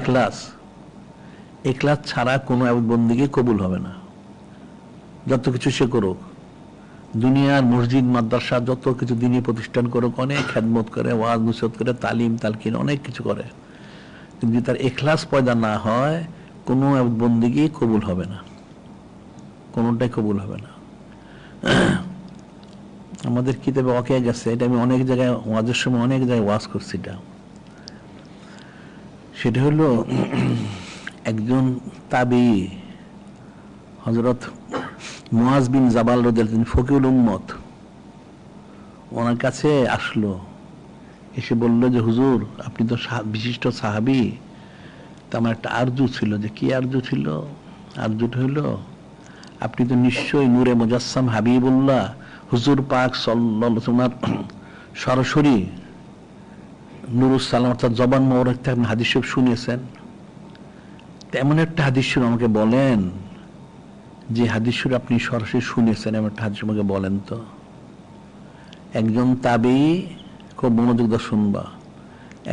এখলাস, এখলাস ছাড়া কোনো বন্দেগী কবুল হবে না। যত কিছু সে করুক, দুনিয়ার মসজিদ মাদ্রাসা যত কিছু দিনী প্রতিষ্ঠান করুক, অনেক খেদমত করে, ওয়াজ নসিহত করে, তালিম তালকিন অনেক কিছু করে, কিন্তু তার এখলাস পয়দা না হয় কোনো বন্দেগী কবুল হবে না, কোনোটাই কবুল হবে না। আমাদের কিতাবে ওয়াকিয়া গেছে, এটা আমি অনেক জায়গায় ওয়াজের সময় অনেক জায়গায় ওয়াজ করছি। সেটা হলো একজন তাবী হযরত মুআজ বিন জাবাল রাদিয়াল্লাহু আনহু, ফকিহুল উম্মত, ওনার কাছে আসলো, এসে বলল যে হুজুর আপনি তো বিশিষ্ট সাহাবী, তা আমার একটা আরজু ছিল। যে কি আরজু ছিল? আরজুটা হইল আপনি তো নিশ্চয়ই নূরে মুজাসসাম হাবিবুল্লাহ হুজুর পাক সাল্লাল্লাহু আলাইহি ওয়াসাল্লাম সরাসরি নুরুস সালাম অর্থাৎ জবান মোবারক থেকে হাদিস শরীফ শুনিয়েছেন। তেমন একটা হাদিস শরীফ আমাকে বলেন, যে হাদিস শরীফ আপনি সরাসরি শুনেছেন, এমন একটা হাদিস আমাকে বলেন তো। একজন তাবী, খুব মনোযোগ দিয়ে শুনবা,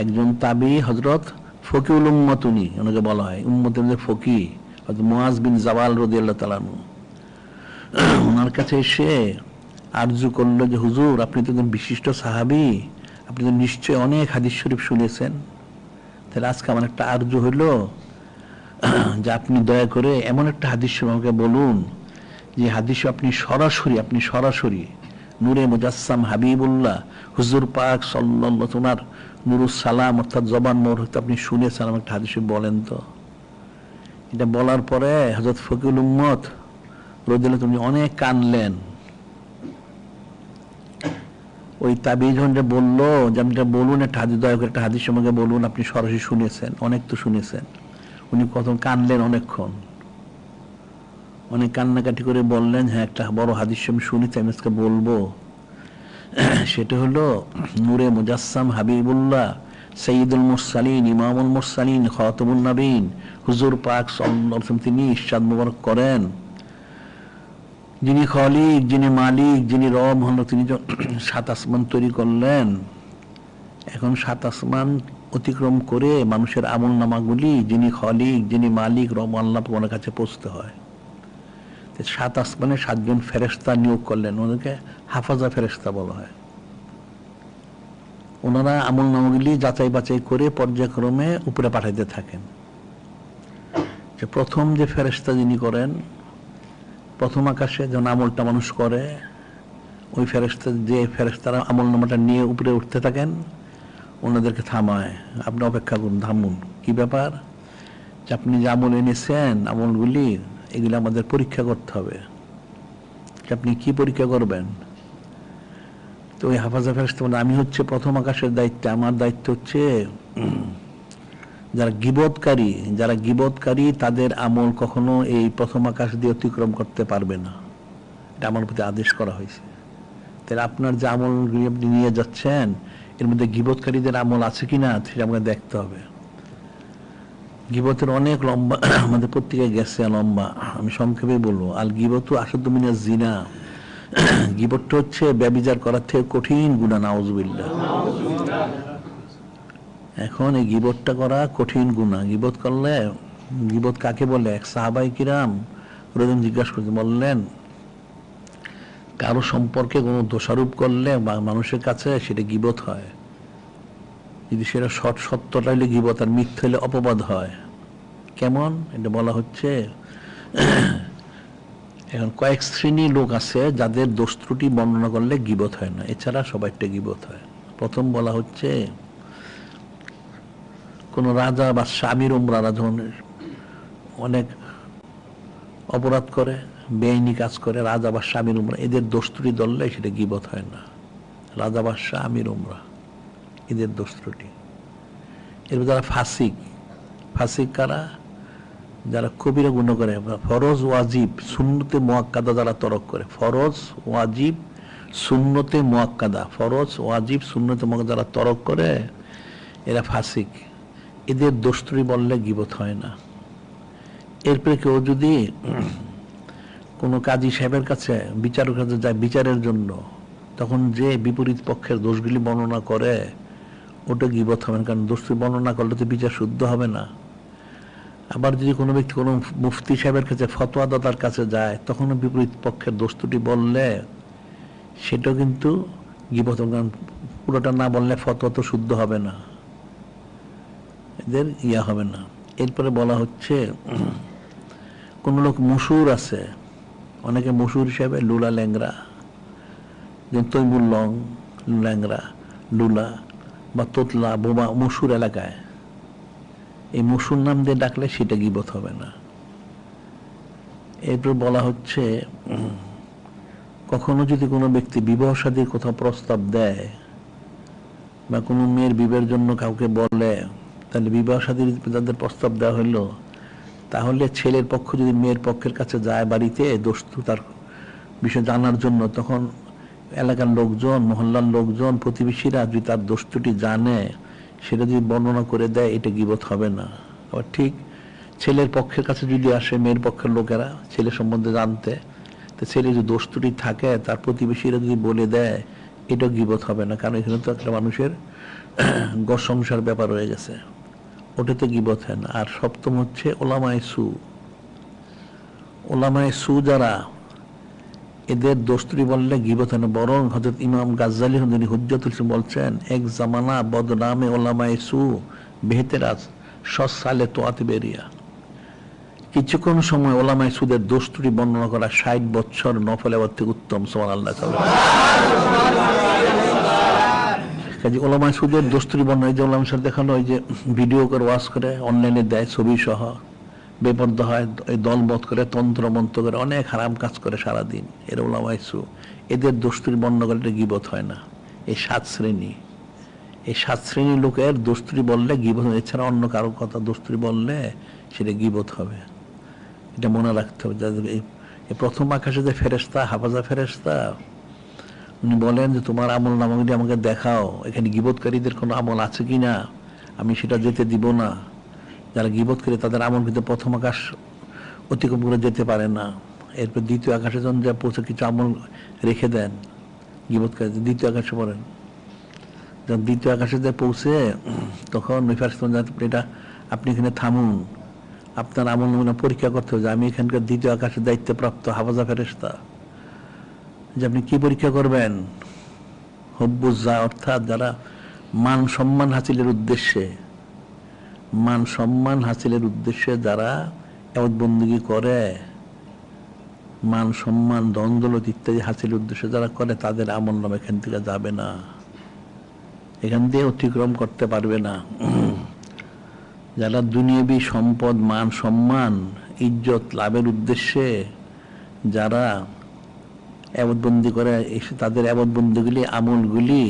একজন তাবী হযরত ফকিহুল উম্মত, উনি ওনাকে বলা হয় উম্মতের মধ্যে ফকি, হযরত মুআজ বিন জাবাল রাদিয়াল্লাহু তাআলা আনহু। ওনার কাছে এসে আরজু করলো যে হুজুর আপনি তো একজন বিশিষ্ট সাহাবী, আপনি তো নিশ্চয়ই অনেক হাদিস শরীফ শুনেছেন, তাহলে আজকে আমার একটা আরজু হইলো যে আপনি দয়া করে এমন একটা হাদিস শরীফ আমাকে বলুন, যে হাদিস আপনি সরাসরি নূরে মুজাসসাম হাবিবুল্লাহ হুজুর পাক সাল্লাল্লাহু আলাইহি ওয়াসাল্লাম নুরুস সালাম অর্থাৎ জবান মোবারক আপনি শুনেছেন, আমার একটা হাদিস শরীফ বলেন তো। এটা বলার পরে হযরত ফকিহুল উম্মত রাদিয়াল্লাহু আনহু অনেক কানলেন। ওই তাবী যখন বললো যে আপনি বলুন একটা হাদিস, দয়া করে একটা হাদিস আমাকে বলুন, আপনি সরাসরি শুনেছেন, অনেক তো শুনেছেন। উনি কত কানলেন, অনেকক্ষণ, অনেক কান্নাকাটি করে বললেন হ্যাঁ একটা বড় হাদিস আমি শুনেছি, আমি আজকে বলবো। সেটা হলো নূরে মুজাসসাম হাবিবুল্লাহ সাইয়্যিদুল মুরসালিন ইমামুল মুরসালিন খাতামুন নবীন হুজুর পাক সাল্লাল্লাহু আলাইহি ওয়াসাল্লাম তিনি ইরশাদ মোবারক করেন, যিনি খালিক, যিনি মালিক, যিনি রব হন, তিনি সাত আসমান তৈরি করলেন। এখন সাত আসমান অতিক্রম করে মানুষের আমল নামাগুলি যিনি খালিক, যিনি মালিক, রব আল্লাহ ওনার কাছে পৌঁছতে হয়। সাত আসমানে 7 জন ফেরেশতা নিয়োগ করলেন, ওদেরকে হাফাজা ফেরেশতা বলা হয়। ওনারা আমল নামাগুলি যাচাই বাছাই করে পর্যায়ক্রমে উপরে পাঠাইতে থাকেন। যে প্রথম যে ফেরেশতা যিনি করেন, প্রথম আকাশে যখন আমলটা মানুষ করে, ওই ফেরেশতা, যে ফেরেশতারা আমল নামাটা নিয়ে উপরে উঠতে থাকেন, ওনাদেরকে থামায়, আপনি অপেক্ষা করুন, থামুন, কি ব্যাপার, যে আপনি যে আমল এনেছেন আমলগুলি, এগুলো আমাদের পরীক্ষা করতে হবে। আপনি কি পরীক্ষা করবেন? তো ওই হাফাজা ফেরেশতা বলেন আমি হচ্ছে প্রথম আকাশের দায়িত্ব, আমার দায়িত্ব হচ্ছে যারা গীবতকারী তাদের আমল কখনো এই প্রথম আকাশ দিয়ে অতিক্রম করতে পারবে না, এটা আমার প্রতি আদেশ করা হয়েছে। তাহলে আপনার যে আমলগুলি আপনি নিয়ে যাচ্ছেন, এর মধ্যে গীবতকারীদের আমল আছে কিনা সেটা আমাকে দেখতে হবে। গীবতের অনেক লম্বা, আমাদের পত্রিকায় গেছে লম্বা, আমি সংক্ষেপে বলবো। আল গীবতু আশাদ্দু মিনাজ জিনা, গীবতটা হচ্ছে ব্যভিচার করার থেকে কঠিন গুনাহ, নাউযুবিল্লাহ। এখন এই গীবতটা করা কঠিন গুনাহ। গীবত করলে, গীবত কাকে বলে? এক সাহাবায়ে কিরাম রোজন জিজ্ঞাসা করতে বললেন, কারো সম্পর্কে কোনো দোষারোপ করলে মানুষের কাছে সেটা গীবত হয়, যদি সেটা সত্যটা হলে গীবত, আর মিথ্যা হলে অপবাদ হয়। কেমন? এটা বলা হচ্ছে এখন কয়েক শ্রেণী লোক আছে যাদের দোষ ত্রুটি বর্ণনা করলে গীবত হয় না, এছাড়া সবাইটা গীবত হয়। প্রথম বলা হচ্ছে কোন রাজা বা আমির উমরারা যখন অনেক অপরাধ করে, বেআইনি কাজ করে, রাজা বা আমির উমরা, এদের দোষ ত্রুটি ধরলে সেটা গীবত হয় না। রাজা বা আমির উমরা এদের দোষ ত্রুটি। এরপর যারা ফাসিক কারা? যারা কবিরা গুনাহ করে, ফরজ ওয়াজিব সুন্নতে মুআক্কাদা যারা তরক করে, ফরজ ওয়াজিব সুন্নতে মুআক্কাদা, ফরজ ওয়াজিব সুন্নতে মুআক্কাদা যারা তরক করে, এরা ফাসিক, এদের দোষ ত্রুটি বললে গীবত হয় না। এরপরে কেউ যদি কোনো কাজী সাহেবের কাছে, বিচারকের কাছে যায় বিচারের জন্য, তখন যে বিপরীত পক্ষের দোষগুলি বর্ণনা করে, ওটা গীবত হবে না, কারণ দোষটি বর্ণনা করলে তো বিচার শুদ্ধ হবে না, আবার যদি কোনো ব্যক্তি কোনো মুফতি সাহেবের কাছে, ফতোয়া দাতার কাছে যায়, তখন বিপরীত পক্ষের দোষটি বললে সেটাও কিন্তু গীবত। পুরোটা না বললে ফতোয়া তো শুদ্ধ হবে না, এদের হবে না। এরপরে বলা হচ্ছে কোন লোক মশহুর আছে, অনেকে মশহুর হিসাবে লুলা ল্যাংরা, যেমন তৈমুর লং, ল্যাংরা, লুলা বা তোতলা, বোমা, মশহুর এলাকায় এই মশহুর নাম দিয়ে ডাকলে সেটা গীবত হবে না। এরপর বলা হচ্ছে কখনো যদি কোনো ব্যক্তি বিবাহ শাদীর কোথাও প্রস্তাব দেয় বা কোনো মেয়ের বিবাহের জন্য কাউকে বলে, তাহলে বিবাহ শাদীর যাদের প্রস্তাব দেওয়া হইলো, তাহলে ছেলের পক্ষ যদি মেয়ের পক্ষের কাছে যায় বাড়িতে দোস্তু তার বিষয় জানার জন্য, তখন এলাকার লোকজন, মহল্লার লোকজন, প্রতিবেশীরা যদি তার দোষটি জানে, সেটা যদি বর্ণনা করে দেয়, এটা গীবত হবে না। আবার ঠিক ছেলের পক্ষের কাছে যদি আসে মেয়ের পক্ষের লোকেরা ছেলে সম্বন্ধে জানতে, তো ছেলে যদি দোষটি থাকে তার প্রতিবেশীরা যদি বলে দেয়, এটা গীবত হবে না, কারণ এখানে তো একটা মানুষের ঘর সংসার ব্যাপার হয়ে গেছে, ওটাতে গীবত হয় না। আর সপ্তম হচ্ছে ওলামায়ে সু। ওলামায়ে সু যারা, এদের দোস্তুরি বললে গীবত হয় না, বরং হযরত ইমাম গাজ্জালী যিনি হুজ্জাতুল ইসলাম বলছেন, এক জামানা বদনামে ওলামায়ে সু বেহতেরাজ সালে তোয়াতে বেরিয়া। কিছুক্ষণ সময় ওলামায়ে সুদের দোস্তুরি বর্ণনা করা 60 বছর নফল ইবাদত থেকে উত্তম। সুবহানাল্লাহ। কাজে ওলামায়ে সুদের দোস্তুরি বর্ণনা, এই যে ওলামায়ে সুদ দেখানো, ওই যে ভিডিও করে ওয়াজ করে অনলাইনে দেয় ছবি সহ, বেপর্দা হয়, এই দলবদ্ধ করে, তন্ত্র মন্ত্র করে, অনেক হারাম কাজ করে সারাদিন, এর ওলামায়ে সু। এদের দোস্তুরি বর্ণনা করলে গীবত হয় না। এই 7 শ্রেণী, এই 7 শ্রেণীর লোকের দোস্তুরি বললে গীবত। এছাড়া অন্য কারো কথা দোস্তুরি বললে সেটা গীবত হবে, এটা মনে রাখতে হবে। এই প্রথম আকাশে যে ফেরেশতা, হাফাজা ফেরেশতা, উনি বলেন যে তোমার আমল নামাগুলি আমাকে দেখাও, এখানে গীবতকারীদের কোনো আমল আছে কিনা, আমি সেটা যেতে দিব না। যারা গীবত করে তাদের আমল কিন্তু প্রথম আকাশ অতিক্রম করে যেতে পারে না। এরপর দ্বিতীয় আকাশে যখন যা পৌঁছে কিছু আমল রেখে দেন গীবতকারী, দ্বিতীয় আকাশে পড়েন। যখন দ্বিতীয় আকাশে যা পৌঁছে, তখন ওই ফেরেশতা এটা আপনি এখানে থামুন, আপনার আমল নমুনা পরীক্ষা করতে হবে। আমি এখানকার দ্বিতীয় আকাশের দায়িত্বপ্রাপ্ত হাফাজা ফেরেশতা, যে আপনি কি পরীক্ষা করবেন? হুব্বুজ্জা, অর্থাৎ যারা মান সম্মান হাসিলের উদ্দেশ্যে, মান সম্মান হাসিলের উদ্দেশ্যে যারা ইবাদত বন্দেগী করে, মান সম্মান ধন দৌলত ইত্যাদি হাসিলের উদ্দেশ্যে যারা করে, তাদের আমল নাম এখান থেকে যাবে না, এখান দিয়ে অতিক্রম করতে পারবে না। যারা দুনিয়াবী সম্পদ, মান সম্মান, ইজ্জত লাভের উদ্দেশ্যে যারা ইবাদতবন্দি করে, তাদের ইবাদতবন্দিগুলি, আমলগুলি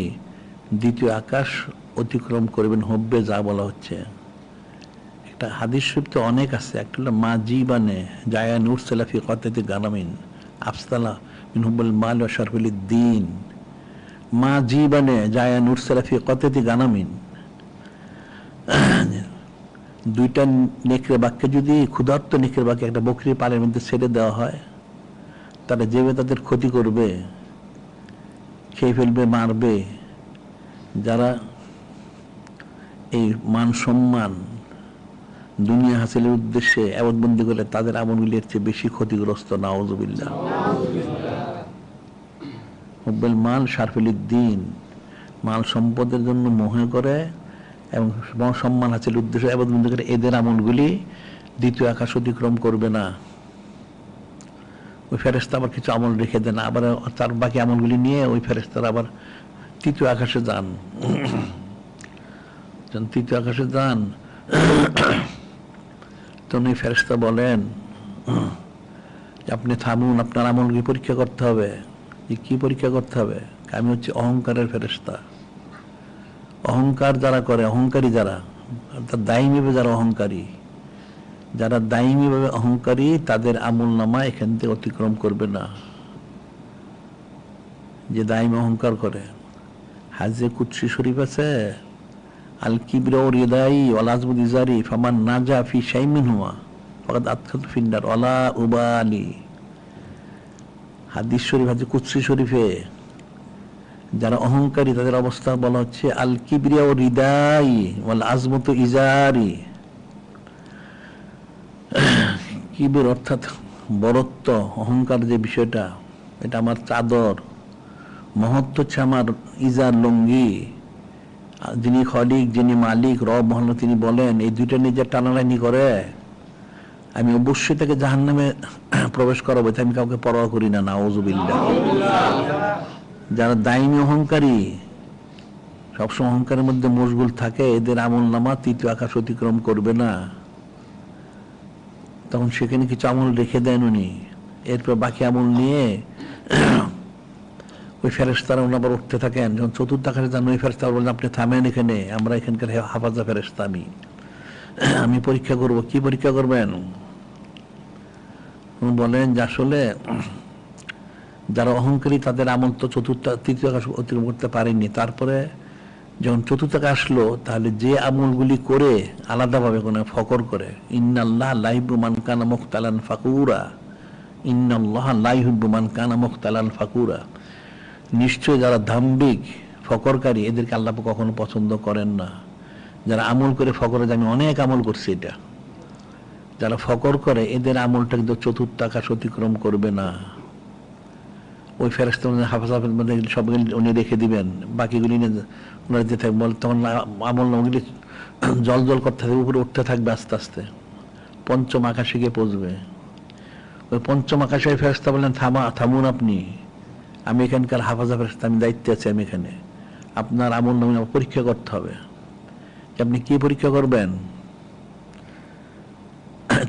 দ্বিতীয় আকাশ অতিক্রম করবেন, হব্বে যা বলা হচ্ছে। একটা হাদিস শরীফ তো অনেক আছে, একটা হলো মা জীবানে জায়া নূর সালাফি কতাতি গানামিন আফসালা মিন হুব্বুল মাল ওয়া শারফুল দ্বীন। মা জীবানে জায়া নূর সালাফি কতাতি গানামিন, দুইটা নেকড়ে বাক্যে যদি, ক্ষুধার্ত নেকড়ে বাক্যে একটা বকরি পালের মধ্যে ছেড়ে দেওয়া হয়, তারা যেভাবে তাদের ক্ষতি করবে, খেয়ে ফেলবে, মারবে, যারা এই মান সম্মান দুনিয়া হাসিলের উদ্দেশ্যে ইবাদতবন্দি করে, তাদের আমলগুলি এর চেয়ে বেশি ক্ষতিগ্রস্ত। নাউযুবিল্লাহ। হুব্বুল মাল শারফুল দ্বীন, মাল সম্পদের জন্য মোহে করে এবং সম্মান হাসিলের উদ্দেশ্যে ইবাদতবন্দি করে, এদের আমলগুলি দ্বিতীয় আকাশ অতিক্রম করবে না। ওই ফেরেশতা আবার কিছু আমল রেখে দেন, আবার তার বাকি আমলগুলি নিয়ে ওই ফেরেশতারা আবার তৃতীয় আকাশে যান। তৃতীয় আকাশে যান, তখন ওই ফেরেশতা বলেন যে আপনি থামুন, আপনার আমলগুলি পরীক্ষা করতে হবে। যে কি পরীক্ষা করতে হবে? আমি হচ্ছে অহংকারের ফেরেশতা। অহংকার যারা করে, অহংকারী যারা, অর্থাৎ দায়ীভাবে যারা অহংকারী, যারা দায়ীভাবে অহংকারী, তাদের আমল নামা এখান থেকে অতিক্রম করবে না। যে দায়ী অহংকার করে, হাজে কুদসি শরীফ আছে, আল কিবরা ওয়া রিদাই ওয়াল আযমু ইজারি ফামান নাজা ফি শাইইন মিনহুমা ফাকাদ আদখালতু ফিন নার ওয়ালা উবালি। হাদিস শরীফ, হাদিস কুদসি শরীফে যারা অহংকারী তাদের অবস্থা বলা হচ্ছে আল কিবরিয়া ও রিদাই ওয়াল আযমু ইজারি। কিবর অর্থাৎ বরত্ব, অহংকার যে বিষয়টা, এটা আমার চাদর, মহত্ব হচ্ছে আমার ইজার, লুঙ্গি। যিনি খলিক, যিনি মালিক, রব মহান, তিনি বলেন এই দুইটা নিজের টানাটানি করে আমি অবশ্যই তাকে জাহান্নামে প্রবেশ করাবো, আমি কাউকে পরোয়া করি না। নাউযুবিল্লাহ। যারা দায়ী অহংকারী, সবসময় অহংকারের মধ্যে মশগুল থাকে, এদের আমলনামা তৃতীয় আকাশ অতিক্রম করবে না। তখন সেখানে কিছু আমল রেখে দেন উনি, এরপর বাকি আমল নিয়ে ওই ফেরেশতারা আবার উঠতে থাকেন। যখন চতুর্থ আকাশে যান, ওই ফেরেশতারা বলেন আপনি থামেন এখানে, আমরা এখানকার হাফাজা ফেরেশতা, আমি পরীক্ষা করব। কি পরীক্ষা করবেন? বলেন যে আসলে যারা অহংকারী তাদের আমল তো তৃতীয় আকাশ অতিক্রম করতে পারেনি। তারপরে যখন চতুর্থ আকাশ আসলো, তাহলে যে আমলগুলি করে আলাদাভাবে কোনো ফকর করে, ইন্নাল্লাহ লা ইউহিব্বু মান কানা মুখতালান ফাকুরা, ইন্নাল্লাহ লা ইউহিব্বু মান কানা মুখতালান ফাকুরা, নিশ্চয় যারা ধাম্বিক ফকরকারী এদেরকে আল্লাহ কখনো পছন্দ করেন না। যারা আমল করে ফকরে, আমি অনেক আমল করছি, এটা যারা ফকর করে এদের আমলটা কিন্তু চতুর্থ আকাশ অতিক্রম করবে না। ওই ফেরেশতা হাফাজ মধ্যে সবগুলি উনি রেখে দিবেন, বাকিগুলি ওনারা যে থাকবে, তখন আমল নামগুলি জল জল করতে থাকবে, উপরে উঠতে থাকবে আস্তে আস্তে, পঞ্চম আকাশে গিয়ে পৌঁছবে। ওই পঞ্চম আকাশে ফেরেশতা বললেন থামুন আপনি, আমি এখানকার হাফাজা ফেরেশতা, আমি দায়িত্বে আছি, আমি এখানে আপনার আমল নাম পরীক্ষা করতে হবে। আপনি কি পরীক্ষা করবেন?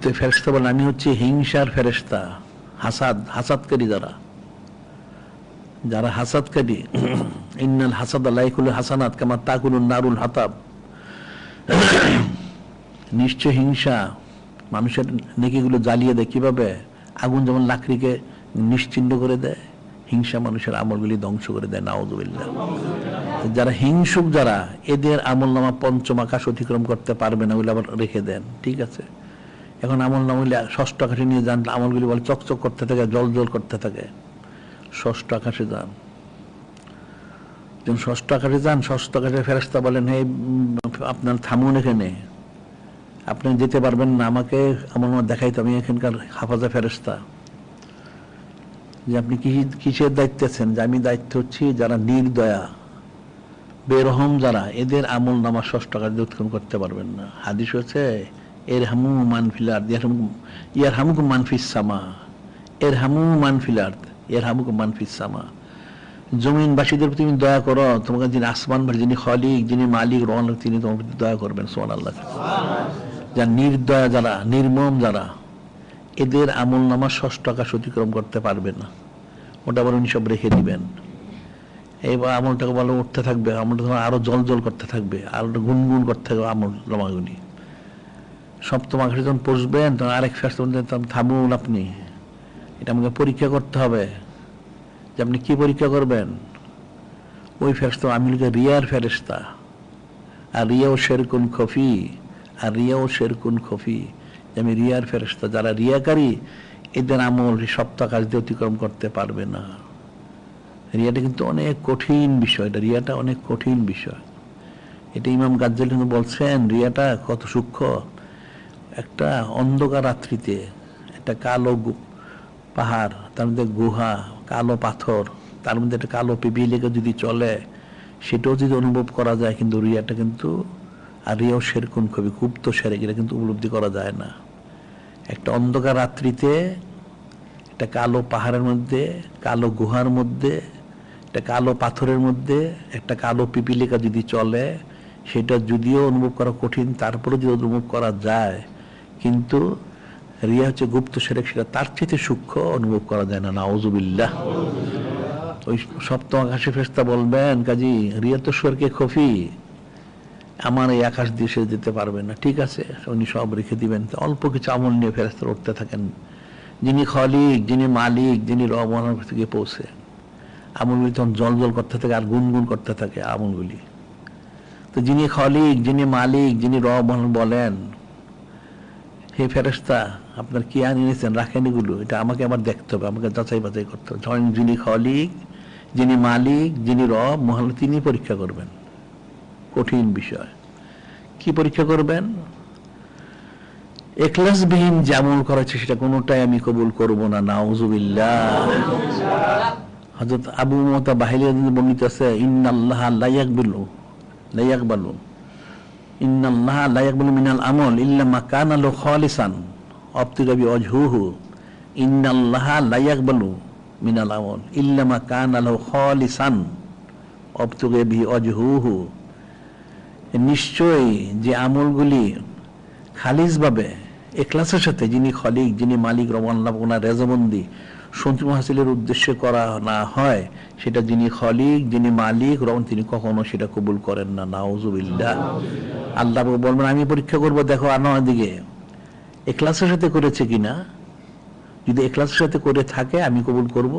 তো ফেরেশতা বলেন আমি হচ্ছে হিংসার ফেরেশতা, হাসাদকারী, যারা হাসাদকারী, ইন্নাল হাসাদা লা ইয়াকুলু হাসানাত কামা তাকুলুন নারুল হাতাব, নিশ্চয় হিংসা মানুষের নেকিগুলো জ্বালিয়ে দেয়। কিভাবে? আগুন যেমন লাকড়িকে নিশ্চিহ্ন করে দেয়, হিংসা মানুষের আমলগুলি ধ্বংস করে দেয়। নাউযুবিল্লাহ। যারা হিংসুক, যারা এদের আমল নামা পঞ্চম আকাশ অতিক্রম করতে পারবে না, ওগুলো আবার রেখে দেন। ঠিক আছে, এখন আমল নামা ষষ্ঠ আকাশে নিয়ে যান, আমলগুলি বলে চকচক করতে থাকে, জল জল করতে থাকে। ষষ্ঠ আকাশে যান, যখন ষষ্ঠ আকাশে যান, ষষ্ঠ আকাশে ফেরেশতা বলেন হে আপনার থামুন এখানে, আপনি যেতে পারবেন না, আমাকে আমার দেখাইতে, আমি এখানকার হাফাজা ফেরেশতা। যে আপনি কিসের দায়িত্বে আছেন? যে আমি দায়িত্ব হচ্ছি যারা নির্দয়া বেরহম, যারা এদের আমল নামা ষষ্ঠ আকাশে উৎক্ষেপণ করতে পারবেন না। হাদিস হচ্ছে ইরহামু মান ফিল আরদ ইয়ারহামুকুম মান ফিস সামা, ইরহামু মান ফিল আরদ ইয়ারহামুকুম মান ফিস সামা। জমিনবাসীদের প্রতি তুমি দয়া করো, তোমাকে যিনি আসমানবাসী, যিনি খলিক, যিনি মালিক, রহমান, তিনি তোমার প্রতি দয়া করবেন। সুবহানাল্লাহ। যারা নির্দয়া, যারা নির্মম, যারা এদের আমল নামা ষষ্ঠ আকাশ অতিক্রম করতে পারবে না, ওটা আবার উনি সব রেখে দিবেন। এইবার আমলটাকে বলে উঠতে থাকবে, আমলটা আরো জল জল করতে থাকবে, আরো গুনগুন করতে থাকবে আমল নামাগুলি। সপ্তম আকাশে যখন পৌঁছবেন, তখন আরেক ফেরেশতা থামুন আপনি, এটা আমাকে পরীক্ষা করতে হবে। যে আপনি কি পরীক্ষা করবেন? ওই ফেরেশতা আমি রিয়ার ফেরেশতা, আর রিয়াও শেরকুন খফি, আর রিয়াও শেরকুন খফি, আমি রিয়ার ফেরেশতা। যারা রিয়াকারী এদের আমল সপ্তম আকাশ দিয়ে অতিক্রম করতে পারবে না। রিয়াটা কিন্তু অনেক কঠিন বিষয়, এটা রিয়াটা অনেক কঠিন বিষয়। এটা ইমাম গাজ্জালী কিন্তু বলছেন রিয়াটা কত সূক্ষ্ম। একটা অন্ধকার রাত্রিতে একটা কালো পাহাড়, তার মধ্যে গুহা, কালো পাথর, তার মধ্যে একটা কালো পিপিলিকা যদি চলে, সেটাও যদি অনুভব করা যায়, কিন্তু রিয়াটা কিন্তু, আর রিয়াও শেরকুন খুবই গুপ্ত সেরেক, এটা কিন্তু উপলব্ধি করা যায় না। একটা অন্ধকার রাত্রিতে একটা কালো পাহাড়ের মধ্যে, কালো গুহার মধ্যে, একটা কালো পাথরের মধ্যে একটা কালো পিপিলিকা যদি চলে, সেটা যদিও অনুভব করা কঠিন, তারপরে যদি অনুভব করা যায়, কিন্তু রিয়া হচ্ছে গুপ্ত সেরেক, সেটা তার চেয়ে সূক্ষ্ম, অনুভব করা যায় না। নাউযুবিল্লাহ। ওই সপ্তম আকাশে ফেরেশতা বলবেন কাজী রিয়া তো স্বর্গে খফি, আমার এই আকাশ দিয়ে সে যেতে পারবে না। ঠিক আছে, উনি সব রেখে দিবেন। অল্প কিছু আমল নিয়ে ফেরেশতারা উঠতে থাকেন। যিনি খলিক, যিনি মালিক, যিনি রহমানের থেকে পৌঁছে, আমলগুলি তখন জল জল করতে থাকে আর গুনগুন করতে থাকে আমলগুলি। তো যিনি খলিক, যিনি মালিক, যিনি রহমান বলেন হে ফেরেশতা আপনার কি আনিয়েছেন, রাখেন এগুলো, এটা আমাকে আবার দেখতে হবে, আমাকে যাচাই বাছাই করতে হবে। যখন যিনি খলিক, যিনি মালিক, যিনি রব মহান, তিনি পরীক্ষা করবেন। কঠিন বিষয়। কি পরীক্ষা করবেন? ইখলাসবিহীন যে আমল করেছে সেটা কোনোটাই আমি কবুল করব না, নাউজুবিল্লাহ। হযরত আবু মুতা বাহিলী বর্ণিত আছে, ইন্নাল্লাহা লা ইয়াকবালু ইন্নাল্লাহা লা ইয়াকবালু মিনাল আমল ইল্লা মা কানা লাহু খালিসান আবতিগা বিওয়াজহিহি। ইন্নাল্লাহা লা ইয়াকবালু মিনাল আমল ইল্লা মা কানা লাহু খালিসান আবতিগা বিওয়াজহিহি। নিশ্চয়ই যে আমলগুলি খালিসভাবে ইখলাসের সাথে যিনি খলিক, যিনি মালিক, রহমানুল্লাহ, ওনার রেজামন্দি সন্তুষ্টি হাসিলের উদ্দেশ্যে করা না হয়, সেটা যিনি খলিক, যিনি মালিক, রহমান, তিনি কখনো সেটা কবুল করেন না, নাউজুবিল্লাহ। আল্লাহ বলবেন আমি পরীক্ষা করব, দেখো আনোয়ার দিকে ইখলাসের সাথে করেছে কিনা। যদি ইখলাসের সাথে করে থাকে আমি কবুল করব,